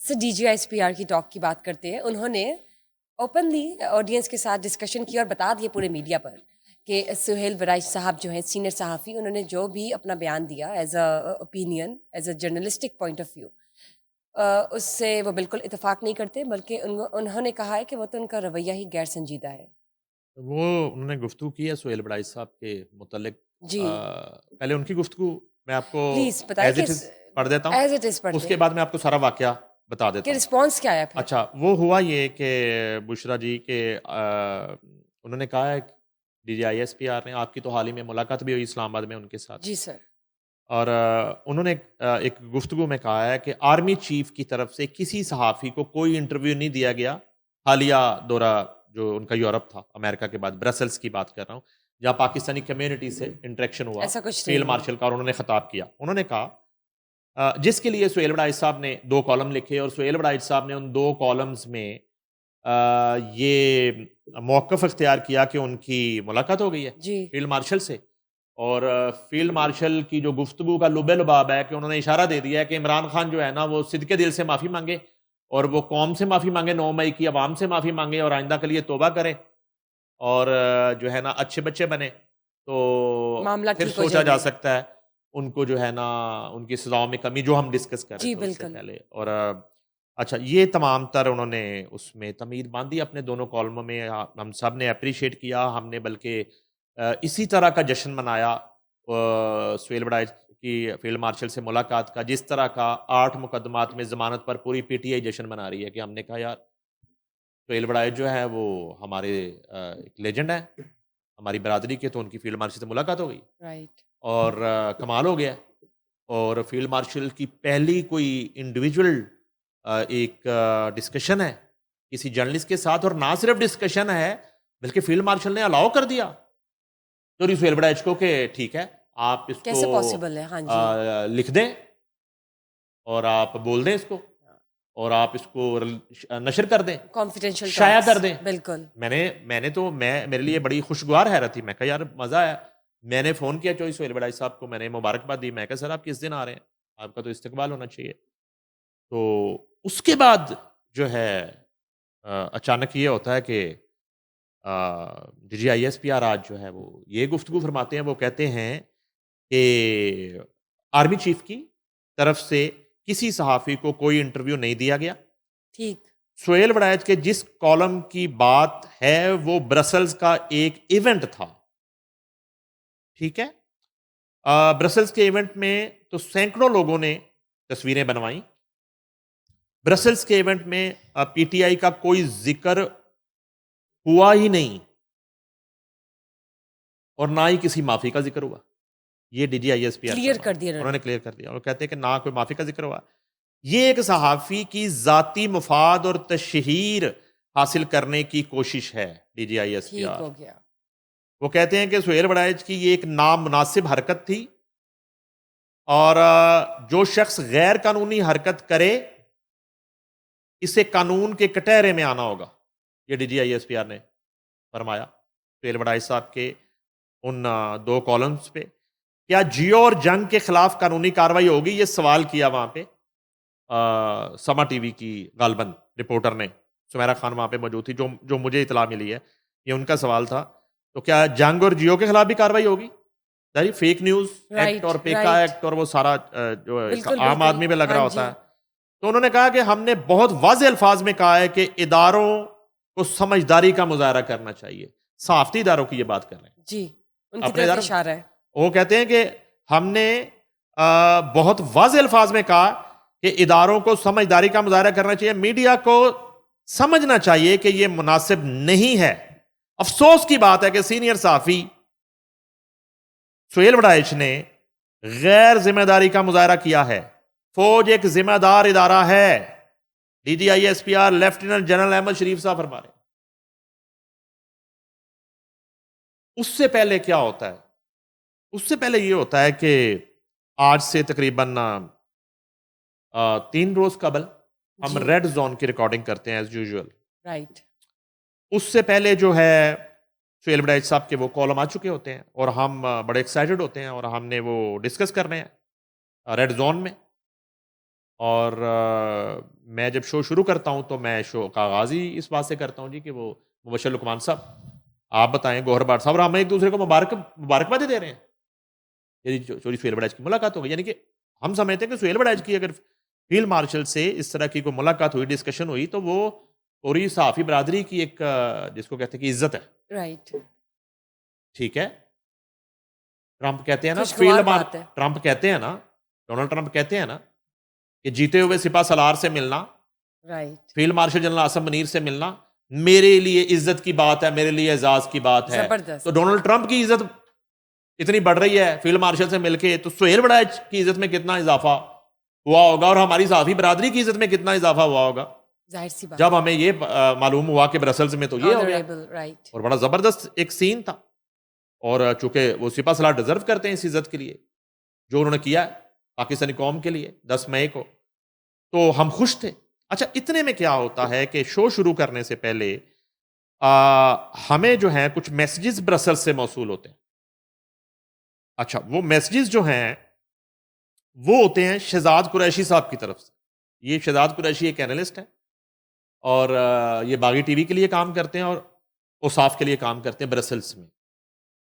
से DGISPR की talk की बात करते हैं। उन्होंने ओपनली ऑडियंस के साथ डिस्कशन की और बता दिए पूरे मीडिया पर कि सुहेल वराइच साहब जो हैं सीनियर सहाफ़ी, उन्होंने जो भी अपना बयान दिया as a opinion, as a journalistic point of view, उससे वो बिल्कुल इत्तेफाक नहीं करते, बल्कि उन्होंने कहा है कि वो तो उनका रवैया ही गैर संजीदा है। वो उन्होंने गुफ्तगू की है सुहेल बड़ाई साहब के मुतल्लिक। जी, पहले उनकी गुफ्तगू मैं आपको प्लीज़ बताएं एज़ कि इट इज़ पढ़ देता हूँ, एज इट इज़ पढ़ उसके दें बाद मैं आपको सारा वाक़या बता कि देता हूँ। रिस्पॉन्स क्या आया फिर। अच्छा, वो हुआ ये कि बुशरा जी के उन्होंने कहा है DGISPR ने आपकी तो हाल ही में मुलाकात भी हुई इस्लामाबाद में उनके साथ। जी सर। और उन्होंने एक गुफ्तगू में कहा है कि आर्मी चीफ की तरफ से किसी सहाफ़ी को कोई इंटरव्यू नहीं दिया गया। हालिया दौरा जो उनका यूरोप था, अमेरिका के बाद ब्रसेल्स की बात कर रहा हूँ, जहाँ पाकिस्तानी कम्युनिटी से इंटरेक्शन हुआ, ऐसा कुछ नहीं फील्ड हुआ। मार्शल का, और उन्होंने खिताब किया। उन्होंने कहा जिसके लिए सुहेल वड़ाइच साहब ने 2 कॉलम लिखे और सुहेल वड़ाइच साहब ने उन 2 कॉलम्स में ये मौक़िफ़ इख्तियार किया कि उनकी मुलाकात हो गई है जी। फील्ड मार्शल से। और फील्ड मार्शल की जो गुफ्तगू का लुब-ए-लुबाब है कि उन्होंने इशारा दे दिया है कि इमरान खान जो है ना, वो सिदके दिल से माफ़ी माँगे और वो कौम से माफ़ी माँगे, 9 मई की अवाम से माफ़ी माँगे और आइंदा के लिए तौबा करें और जो है ना अच्छे बच्चे बने, तो मामला फिर ठीक हो सोचा जा जाएंगे। सकता है उनको जो है ना उनकी सज़ाओं में कमी, जो हम डिस्कस कर रहे जी थे उससे बिल्कुल। पहले। और अच्छा, ये तमाम तर उन्होंने उसमें तमीद बाँधी अपने दोनों कॉलमों में। हम सब ने एप्रिशिएट किया, हमने बल्कि इसी तरह का जश्न मनाया सुहेल वड़ाइच की फील्ड मार्शल से मुलाकात का, जिस तरह का 8 मुकदमात में ज़मानत पर पूरी PTI जश्न मना रही है। कि हमने कहा यार, सुहेल वड़ाइच जो है वो हमारे एक लेजेंड है, हमारी बरादरी के, तो उनकी फील्ड मार्शल से मुलाकात हो गई राइट। और कमाल हो गया। और फील्ड मार्शल की पहली कोई इंडिविजुअल एक डिस्कशन है किसी जर्नलिस्ट के साथ, और ना सिर्फ डिस्कशन है बल्कि फील्ड मार्शल ने अलाउ कर दिया तो सुहेल वड़ाइच को कि ठीक है, आप इसको कैसे पॉसिबल है? हाँ जी। लिख दें और आप बोल दें इसको और आप इसको नशर कर दें, कॉन्फिडेंशियल शाया टॉक्स। कर दें। बिल्कुल। मैंने मेरे लिए बड़ी खुशगवार हैरत थी। मैं कहा यार मज़ा आया। मैंने फ़ोन किया चौधरी सुहेल वड़ाइच साहब को, मैंने मुबारकबाद दी। मैं कहा सर, आप किस दिन आ रहे हैं? आपका तो इस्तकबाल होना चाहिए। तो उसके बाद जो है अचानक ये होता है कि DGISPR आज जो है वो ये गुफ्तगू फरमाते हैं। वो कहते हैं कि आर्मी चीफ की तरफ से किसी सहाफ़ी को कोई इंटरव्यू नहीं दिया गया। ठीक। सुहेल वड़ाइच के जिस कॉलम की बात है वो ब्रसेल्स का एक इवेंट था, ठीक है? ब्रसेल्स के इवेंट में तो सैकड़ों लोगों ने तस्वीरें बनवाई। ब्रसेल्स के इवेंट में PTI का कोई ज़िक्र हुआ ही नहीं और ना ही किसी माफ़ी का ज़िक्र हुआ। ये DGISPR क्लियर फरमा कर रहे हैं। दिया उन्होंने उन्होंने। क्लियर कर दिया और कहते हैं कि ना कोई माफ़ी का ज़िक्र हुआ। ये एक सहाफ़ी की ज़ाती मुफ़ाद और तशहीर हासिल करने की कोशिश है ठीक DGISPR। हो गया। वो कहते हैं कि सुहेल वड़ाइच की ये एक नामुनासिब हरकत थी और जो शख्स गैर कानूनी हरकत करे, इसे कानून के कटहरे में आना होगा। ये DGISPR ने फरमाया सुहेल वड़ाइच साहब के उन 2 कॉलम्स पे। क्या जियो और जंग के खिलाफ कानूनी कार्रवाई होगी? ये सवाल किया वहाँ पे समा टीवी की गालबन रिपोर्टर ने। सुमेरा खान वहाँ पे मौजूद थी, जो मुझे इत्तला मिली है। ये उनका सवाल था। तो क्या जंग और जियो के खिलाफ भी कार्रवाई होगी? यानी फेक न्यूज़ एक्ट राइट, और पेका राइट। एक्ट और वो सारा जो एक बिल्कुल, आम बिल्कुल। आदमी पे लग हाँ रहा होता जी। है। तो उन्होंने कहा कि हमने बहुत वाज़ेह अल्फाज में कहा है कि इदारों को समझदारी का मुज़ाहरा करना चाहिए। सहाफ़ती इदारों की ये बात कर रहे हैं। जी, उनकी अपने तरफ इदारों, इशारा है। वो कहते हैं कि हमने बहुत वाज़ेह अल्फाज में कहा कि इदारों को समझदारी का मुज़ाहरा करना चाहिए। मीडिया को समझना चाहिए कि ये मुनासिब नहीं है। अफ़सोस की बात है कि सीनियर सहाफ़ी सुहेल वड़ाइच ने गैर जिम्मेदारी का मुज़ाहरा किया है। फौज एक जिम्मेदार इदारा है। DGISPR लेफ्टिनेंट जनरल अहमद शरीफ साहब फरमा रहे हैं। उससे पहले क्या होता है? उससे पहले ये होता है कि आज से तकरीबन 3 रोज कबल हम जी। रेड जोन की रिकॉर्डिंग करते हैं एज यूजुअल। राइट। उससे पहले जो है सुहेल वड़ाइच साहब के वो कॉलम आ चुके होते हैं और हम बड़े एक्साइटेड होते हैं और हमने वो डिस्कस कर रहे हैं रेड जोन में। और मैं जब शो शुरू करता हूं तो मैं शो का आगाज़ ही इस बात से करता हूं जी कि वो मुबश्शिर लुकमान साहब आप बताएं, गौहर बाट साहब, और हम एक दूसरे को मुबारकबादें दे रहे हैं। यदि चोरी सुहेल वड़ैच की मुलाकात हो गई, यानी कि हम समझते हैं कि सुहेल वड़ैच की अगर फील्ड मार्शल से इस तरह की कोई मुलाकात हुई, डिस्कशन हुई, तो वो पूरी सहाफ़ी बरादरी की एक जिसको कहते हैं कि इज्जत है। राइट, ठीक है, ट्रंप कहते हैं ना खुशगवार बात है। ट्रंप कहते हैं ना, डोनाल्ड ट्रंप कहते हैं ना कि जीते हुए सिपा सलार से मिलना, right, field marshal general Asim Munir से मिलना मेरे लिए इज्जत की बात है, मेरे लिए एजाज की बात है। जबरदस्त। तो डोनाल्ड ट्रंप की इज्जत इतनी बढ़ रही है फील्ड मार्शल से मिलके, तो सुहेल वड़ैच की इज्जत में कितना इजाफा हुआ होगा और हमारी सहाफ़ी बरादरी की इज्जत में कितना इजाफा हुआ होगा जाहिर सी बात, जब हमें ये मालूम हुआ कि ब्रसल्स में तो ये हो गया। ऑनरेबल, राइट, और बड़ा जबरदस्त एक सीन था, और चूंकि वो सिपा सलार डिजर्व करते हैं इस इज्जत के लिए जो उन्होंने किया है पाकिस्तानी कौम के लिए 10 मई को, तो हम खुश थे। अच्छा, इतने में क्या होता है कि शो शुरू करने से पहले हमें जो है कुछ मैसेजेस ब्रसल्स से मौसूल होते हैं। अच्छा, वो मैसेजेस जो हैं वो होते हैं शहजाद कुरैशी साहब की तरफ से। ये शहजाद कुरैशी एक एनालिस्ट है और ये बागी टीवी के लिए काम करते हैं और ओसाफ के लिए काम करते हैं ब्रसल्स में।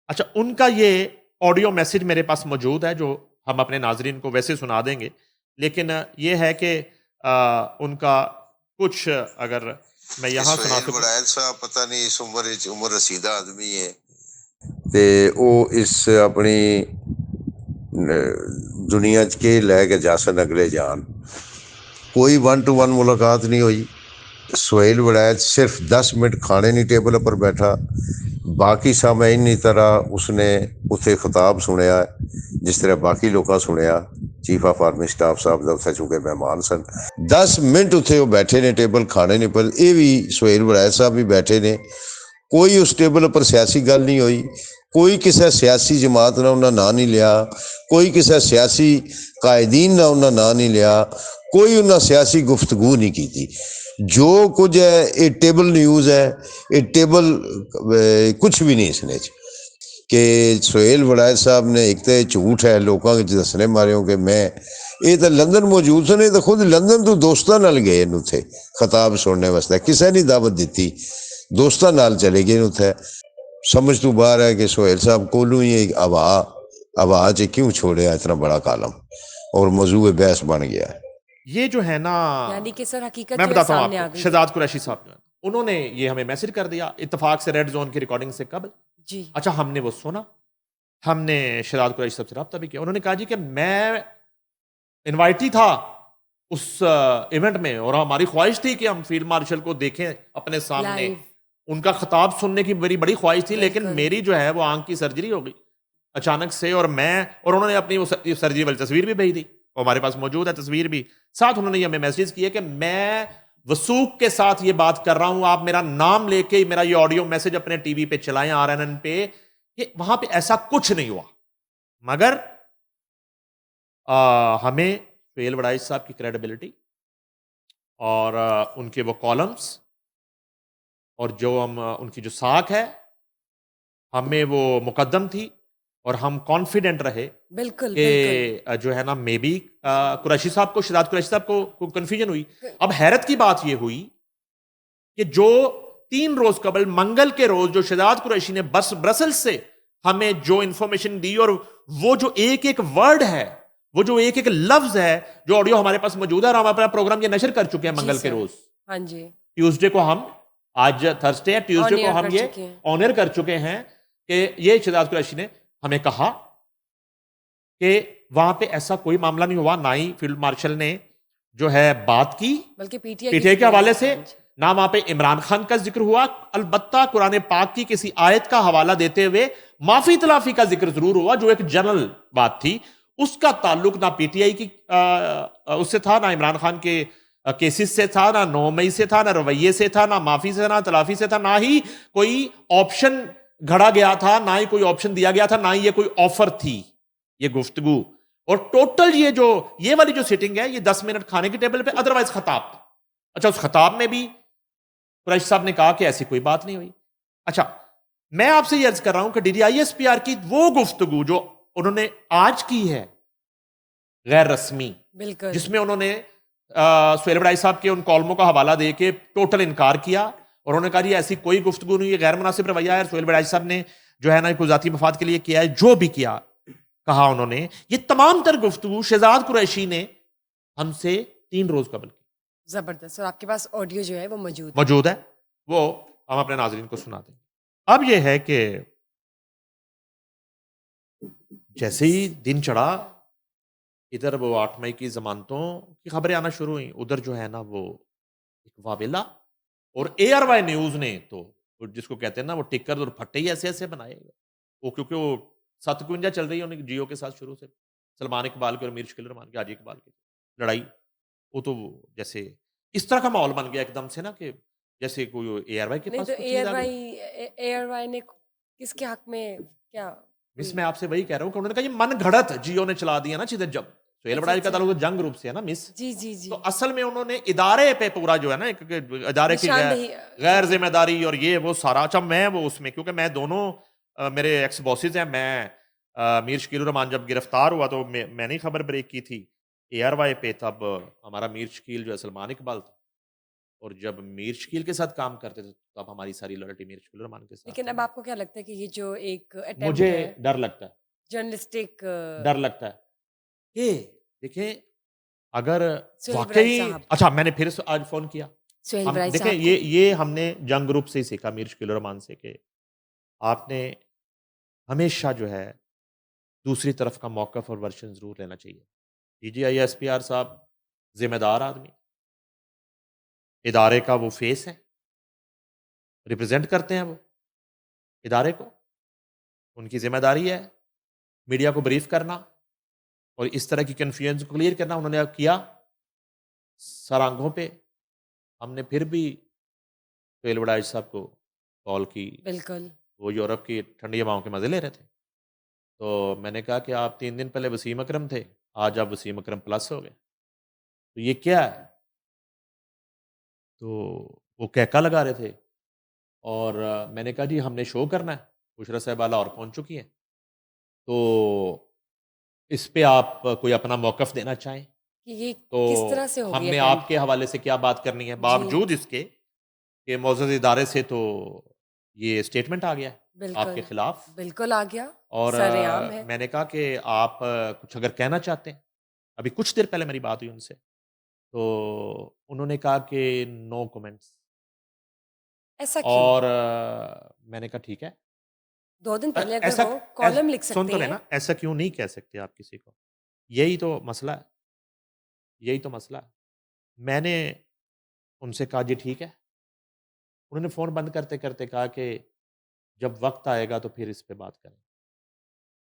अच्छा, उनका ये ऑडियो मैसेज मेरे पास मौजूद है जो हम अपने नाजरीन को वैसे सुना देंगे, लेकिन ये है कि उनका कुछ अगर मैं यहाँ सुना सुहेल सकूं। वड़ैच साहब पता नहीं इस उम्र रसीदा आदमी है ਤੇ ਉਹ ਇਸ ਆਪਣੀ ਦੁਨੀਆ 'ਚ ਕੇ ਲੈ ਕੇ ਜਾ ਸਕਣ ਅਗਲੇ ਜਾਣ ਕੋਈ 1 to 1 मुलाकात नहीं हुई। सुहेल वड़ैच सिर्फ 10 मिनट खाने नहीं टेबल पर बैठा, बाकी सामईन की तरह उसने उत्थे खिताब सुनिया जिस तरह बाकी लोग सुनिया। चीफ ऑफ आर्मी स्टाफ साहब का उत्थे चूंकि मेहमान सन, 10 मिनट उत्थे वो बैठे ने टेबल खाने नहीं पर ये भी सुहेल वड़ैच साहब भी बैठे ने। कोई उस टेबल पर सियासी गल नहीं हुई, कोई किसी सियासी जमात ना उन्हें ना नहीं लिया, कोई किसी सियासी कायदीन ना उन्हें ना नहीं लिया, कोई उन्हें सियासी गुफ्तगू नहीं की थी। जो कुछ है ये टेबल न्यूज़ है, ये टेबल कुछ भी नहीं इसने कि सुहेल वड़ैच साहब ने एक तो झूठ है लोगों के दसने मारे हो कि मैं ये तो लंदन मौजूद सन, तो खुद लंदन तो दोस्तों नाल गए उत्थे खिताब सुनने वास्ते, किसी ने दावत दी, दोस्तों नाल चले गए उत्थे। समझ तो बाहर है कि सुहेल साहब कोलू ही एक हवा च क्यों छोड़े इतना बड़ा कालम और मौजूद बहस बन गया है। ये जो है ना, यानी कि सर हकीकत मैं जो है बताता हूँ सामने आ आपको, गई। शहजाद कुरैशी साहब जो है उन्होंने ये हमें मैसेज कर दिया इत्तेफाक से रेड जोन की रिकॉर्डिंग से कबल जी, अच्छा, हमने वो सुना, हमने शहजाद कुरैशी साहब से रब्ता भी किया। उन्होंने कहा जी कि मैं इनवाइट ही था उस इवेंट में और हमारी ख्वाहिश थी कि हम फील्ड मार्शल को देखें अपने सामने, लाइव, उनका खिताब सुनने की मेरी बड़ी ख्वाहिश थी, लेकिन बिल्कुल। मेरी जो है वो आंख की सर्जरी हो गई अचानक से, और उन्होंने अपनी वो सर्जरी वाली तस्वीर भी भेज दी, हमारे पास मौजूद है तस्वीर भी। साथ उन्होंने ये हमें मैसेज किया कि मैं वसूख के साथ ये बात कर रहा हूं, आप मेरा नाम लेके मेरा ये ऑडियो मैसेज अपने टीवी पे चलाएं, RNN पे, कि वहां पे ऐसा कुछ नहीं हुआ। मगर हमें सुहेल वड़ैच साहब की क्रेडिबिलिटी और उनके वो कॉलम्स और जो हम उनकी जो साख है हमें वो मुकद्दम थी और हम कॉन्फिडेंट रहे बिल्कुल, कि बिल्कुल, जो है ना मे बी कुरैशी साहब को, शहजाद कुरैशी साहब को कंफ्यूजन हुई। अब हैरत की बात ये हुई कि जो 3 रोज कबल मंगल के रोज जो शहजाद कुरैशी ने ब्रसल्स से हमें जो इंफॉर्मेशन दी और वो जो एक एक वर्ड है, वो जो एक एक लफ्ज है, जो ऑडियो हमारे पास मौजूद है और हम अपना प्रोग्राम ये नशर कर चुके हैं मंगल के रोज। हाँ जी, ट्यूसडे को हम, आज थर्सडे है, ट्यूसडे को हम ये ऑनर कर चुके हैं कि ये शहजाद कुरैशी ने हमें कहा कि वहां पे ऐसा कोई मामला नहीं हुआ, ना ही फील्ड मार्शल ने जो है बात की, बल्कि पीटीआई के हवाले से ना वहां पे इमरान खान का जिक्र हुआ, अलबत्ता कुरान पाक की किसी आयत का हवाला देते हुए माफी तलाफी का जिक्र जरूर हुआ जो एक जनरल बात थी, उसका ताल्लुक ना पीटीआई की उससे था, ना इमरान खान के केसेस से था, ना 9 मई से था, ना रवैये से था, ना माफी से, ना तलाफी से था, ना ही कोई ऑप्शन घड़ा गया था, ना ही कोई ऑप्शन दिया गया था, ना ही ये कोई ऑफर थी, ये गुफ्तगू। और टोटल ये वाली जो सिटिंग है ये 10 मिनट खाने की टेबल पे, अदरवाइज खताब था। अच्छा, उस खताब में भी कुरैशी साहब ने कहा कि ऐसी कोई बात नहीं हुई। अच्छा, मैं आपसे ये अर्ज कर रहा हूं कि DDISPR की वो गुफ्तगू जो उन्होंने आज की है गैर रस्मी, बिल्कुल, जिसमें उन्होंने सुहेल वड़ाई साहब के उन कॉलमों का हवाला दे के टोटल इनकार किया और उन्होंने कहा जी ऐसी कोई गुफ्तगू नहीं, ये गैर मुनासिब रवैया है। सुहेल वड़ाई साहब ने जो है ना कोई जाती मफाद के लिए किया है, जो भी किया कहा उन्होंने, ये तमाम तर गुफ्तगू शहजाद कुरैशी ने हमसे 3 रोज कबल की। जबरदस्त। और आपके पास ऑडियो जो है वो मौजूद है, वो हम अपने नाजरीन को सुना दें। अब ये है कि जैसे ही दिन चढ़ा, इधर वो 8 मई की जमानतों की खबरें आना शुरू हुई, उधर जो है ना वो एक वावेला, और ARY न्यूज ने तो वो जिसको कहते हैं ना वो टिकर और फट्टे ही ऐसे ऐसे बनाए वो, क्योंकि वो 57 चल रही है उन्हें जियो के साथ शुरू से, सलमान इकबाल के और मीर शकील रहमान के, हाजी इकबाल की लड़ाई, वो तो जैसे इस तरह का माहौल बन गया एकदम से ना कि जैसे कोई ARY के नहीं। पास तो कुछ चीज़ आ गई। ARY ने किसके हक में क्या मिस हुई? मैं आपसे वही कह रहा हूँ कि उन्होंने कहा ये मन घड़त जियो ने चला दिया ना चीजें, जब सुहेल अच्छा वड़ाई का अच्छा। ताल्लुक तो जंग ग्रुप से है ना मिस, जी जी तो जी। असल में उन्होंने इदारे पे पूरा जो है ना एक इदारे की निशानदेही गैर जिम्मेदारी और ये वो सारा, अच्छा मैं वो उसमें क्योंकि मैं दोनों मेरे एक्स बॉसेज हैं, मैं मीर शकील रहमान जब गिरफ्तार हुआ तो मैंने ही खबर ब्रेक की थी ARY पे, तब हमारा मीर शकील जो है सलमान इकबाल था, और जब मीर शकील के साथ काम करते थे तब हमारी सारी लॉयल्टी मीर शकील रहमान के साथ लेकिन अब थी। आपको क्या लगता है कि ये जो एक मुझे अटेम्प्ट है डर लगता है, जर्नलिस्टिक डर लगता है कि देखिए अगर सुहेल वराई वाकई, साहब अच्छा मैंने फिर से आज फोन किया, सुहेल हम वराई देखें साहब को ये हमने जंग ग्रुप से ही सीखा मीर शकील रहमान से कि आपने हमेशा जो है दूसरी तरफ का मौकफ और वर्शन जरूर लेना चाहिए। DGI SPR साहब जिम्मेदार आदमी, इदारे का वो फेस है, रिप्रेजेंट करते हैं वो इदारे को, उनकी जिम्मेदारी है मीडिया को ब्रीफ करना और इस तरह की कन्फ्यूजन को क्लियर करना। उन्होंने अब किया सर आंखों पे, हमने फिर भी सुहेल वड़ाई साहब को कॉल की, बिल्कुल वो यूरोप की ठंडी हवाओं के मजे ले रहे थे, तो मैंने कहा कि आप 3 दिन पहले वसीम अकरम थे, आज आप वसीम अकरम प्लस हो गए, तो ये क्या है? तो वो कहका लगा रहे थे और मैंने कहा जी हमने शो करना है, बुशरा साहब लाहौर पहुंच चुकी हैं, तो इस पे आप कोई अपना मौकफ देना चाहें, कि ये तो किस तरह से हो गई हमने अटेम्प्ट। आपके हवाले से क्या बात करनी है, जी बावजूद इसके कि मौजूद इदारे से तो ये स्टेटमेंट आ गया है आपके बिल्कुल खिलाफ, बिल्कुल आ गया। और सरेआम है। मैंने कहा कि आप कुछ अगर कहना चाहते हैं, अभी कुछ देर पहले मेरी बात हुई उनसे, तो उन्होंने कहा कि नो कमेंट्स, ऐसा क्यों? और मैंने कहा ठीक है। 2 दिन पहले अगर ऐसा वो कॉलम लिख सुन सकते तो हैं। लेना, ऐसा क्यों नहीं कह सकते आप किसी को, यही तो मसला है, यही तो मसला है। मैंने उनसे कहा जी ठीक है, उन्होंने फ़ोन बंद करते करते कहा कि जब वक्त आएगा तो फिर इस पे बात करें।